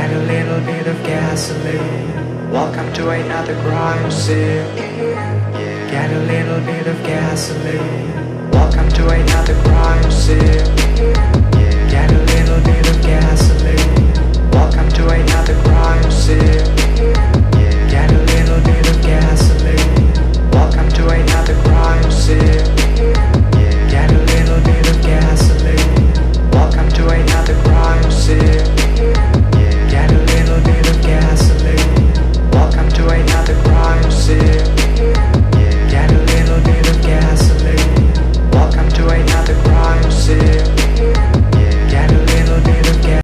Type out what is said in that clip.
Get a little bit of gasoline. Welcome to another crime scene. Get a little bit of gasoline. Welcome to another crime scene.